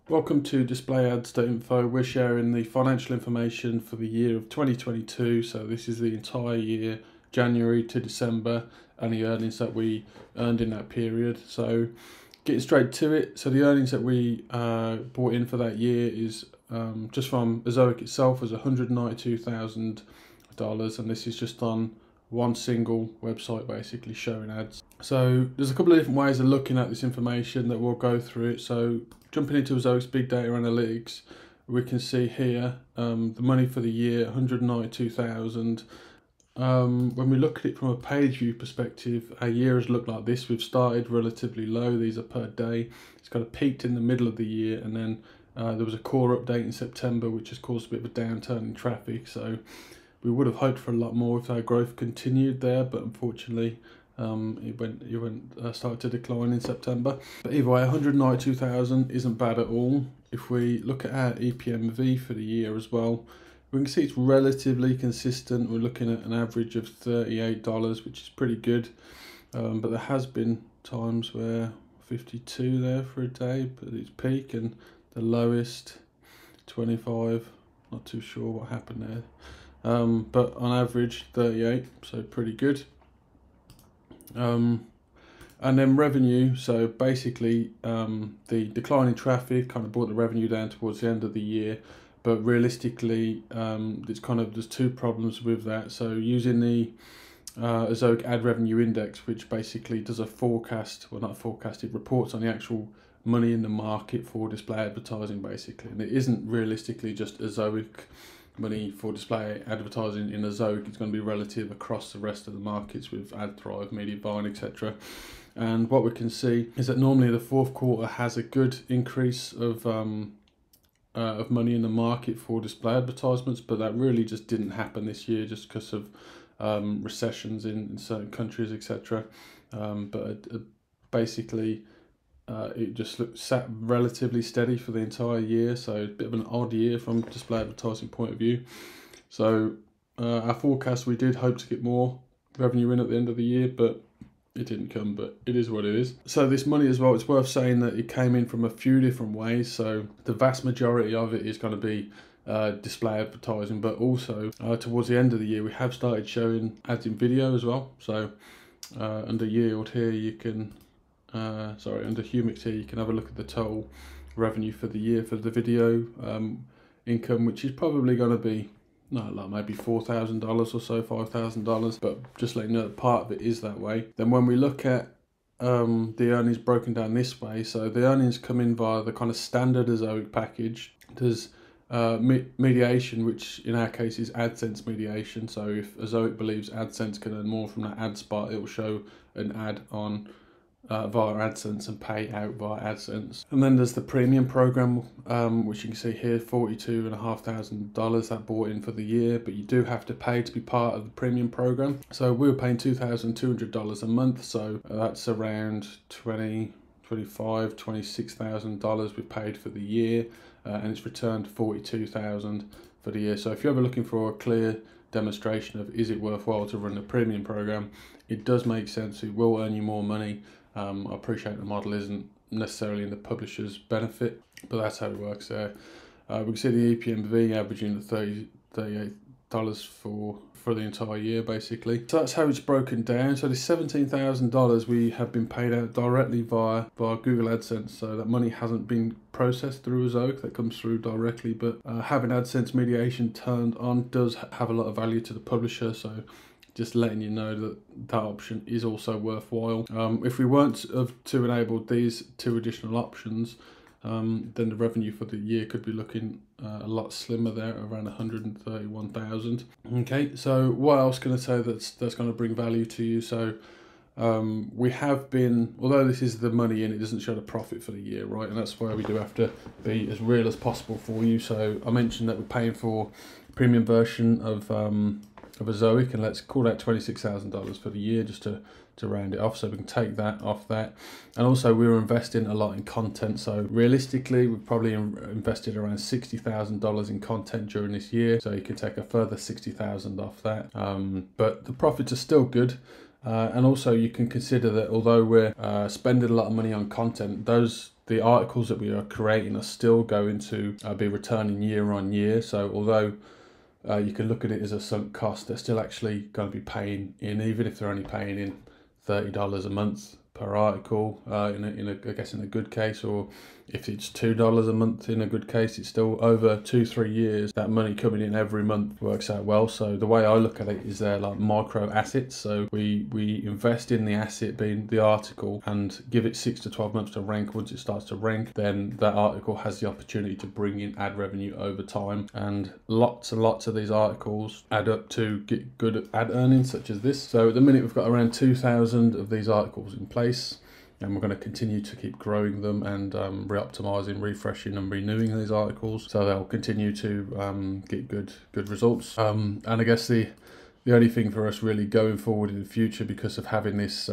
Welcome to displayads.info. We're sharing the financial information for the year of 2022. So this is the entire year, January to December, and the earnings that we earned in that period. So getting straight to it. So the earnings that we brought in for that year is just from Ezoic itself was $192,000, and this is just on one single website basically showing ads. So there's a couple of different ways of looking at this information that we'll go through it. So jumping into Ezoic's big data analytics, we can see here the money for the year, 192,000. When we look at it from a page view perspective, our year has looked like this. We've started relatively low. These are per day. It's kind of peaked in the middle of the year, and then there was a core update in September, which has caused a bit of a downturn in traffic. So we would have hoped for a lot more if our growth continued there, but unfortunately it started to decline in September. But either way, 192,000 isn't bad at all. If we look at our EPMV for the year as well, we can see it's relatively consistent. We're looking at an average of $38, which is pretty good. But there has been times where 52 there for a day, but its peak, and the lowest 25. Not too sure what happened there. But on average 38, so pretty good. And then revenue, so basically the decline in traffic kind of brought the revenue down towards the end of the year, but realistically there's two problems with that. So using the Ezoic ad revenue index, which basically does a forecast, well not a forecast, it reports on the actual money in the market for display advertising basically, and it isn't realistically just Ezoic money for display advertising in Ezoic. It's going to be relative across the rest of the markets with AdThrive, Mediavine, etc. And what we can see is that normally the fourth quarter has a good increase of money in the market for display advertisements, but that really just didn't happen this year just because of recessions in certain countries, etc. Basically it just sat relatively steady for the entire year, so a bit of an odd year from a display advertising point of view. So our forecast, we did hope to get more revenue in at the end of the year, but it didn't come, but it is what it is. So this money as well, it's worth saying that it came in from a few different ways. So the vast majority of it is going to be display advertising, but also towards the end of the year we have started showing ads in video as well. So under yield here you can under Humix here, you can have a look at the total revenue for the year for the video income, which is probably going to be like maybe $4,000 or so, $5,000. But just letting you know that part of it is that way. Then when we look at the earnings broken down this way, so the earnings come in via the kind of standard Ezoic package. There's mediation, which in our case is AdSense mediation. So if Ezoic believes AdSense can earn more from that ad spot, it will show an ad on via AdSense and pay out via AdSense. And then there's the premium program, which you can see here, $42,500 that bought in for the year, but you do have to pay to be part of the premium program. So we were paying $2,200 a month, so that's around $26,000 we paid for the year, and it's returned $42,000 for the year. So if you're ever looking for a clear demonstration of is it worthwhile to run a premium program, it does make sense. It will earn you more money. I appreciate the model isn't necessarily in the publisher's benefit, but that's how it works there. We can see the EPMV averaging at $38 for the entire year basically. So that's how it's broken down. So the $17,000 we have been paid out directly via Google AdSense, so that money hasn't been processed through Ezoic, that comes through directly, but having AdSense mediation turned on does have a lot of value to the publisher, so just letting you know that that option is also worthwhile. If we weren't to enable these two additional options, then the revenue for the year could be looking a lot slimmer there, around 131,000. Okay, so what else can I say that's going to bring value to you? So we have been, although this is the money in, it doesn't show the profit for the year, right? And that's where we do have to be as real as possible for you. So I mentioned that we're paying for a premium version of Ezoic, and let's call that $26,000 for the year just to round it off, so we can take that off that. And also we were investing a lot in content, so realistically we've probably invested around $60,000 in content during this year, so you can take a further $60,000 off that. But the profits are still good. And also you can consider that although we're spending a lot of money on content, those the articles that we are creating are still going to be returning year on year. So although you can look at it as a sunk cost, they're still actually going to be paying in, even if they're only paying in $30 a month per article, I guess in a good case, or if it's $2 a month in a good case, it's still over 2-3 years. That money coming in every month works out well. So the way I look at it is they're like micro assets. So we invest in the asset being the article and give it 6 to 12 months to rank. Once it starts to rank, then that article has the opportunity to bring in ad revenue over time, and lots and lots of these articles add up to get good ad earnings such as this. So at the minute we've got around 2,000 of these articles in place, and we're going to continue to keep growing them and re-optimizing, refreshing and renewing these articles, so they'll continue to get good results. And I guess the only thing for us really going forward in the future, because of having this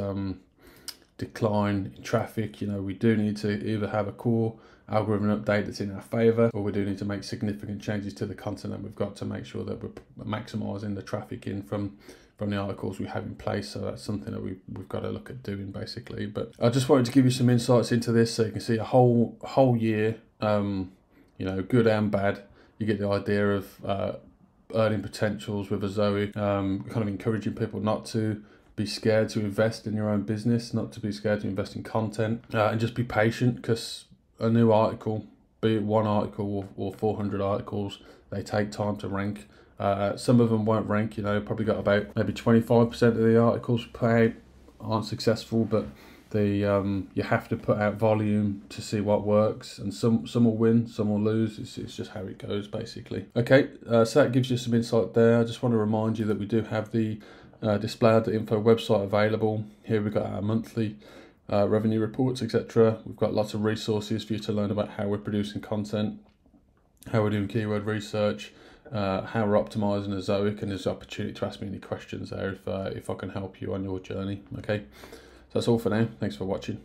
decline in traffic, we do need to either have a core algorithm update that's in our favor, or we do need to make significant changes to the content that we've got to make sure that we're maximizing the traffic in from the articles we have in place. So that's something that we've got to look at doing basically. But I just wanted to give you some insights into this so you can see a whole year, good and bad. You get the idea of earning potentials with Ezoic, kind of encouraging people not to be scared to invest in your own business, not to be scared to invest in content, and just be patient, because a new article, be it one article or 400 articles, they take time to rank. Some of them won't rank, probably got about maybe 25% of the articles put out aren't successful, but you have to put out volume to see what works, and some will win, some will lose. It's just how it goes basically. Okay, so that gives you some insight there. I just want to remind you that we do have the display ad info website available. Here we've got our monthly revenue reports, etc. We've got lots of resources for you to learn about how we're producing content, how we're doing keyword research, how we're optimizing Ezoic, and there's an opportunity to ask me any questions there if I can help you on your journey. Okay, so that's all for now. Thanks for watching.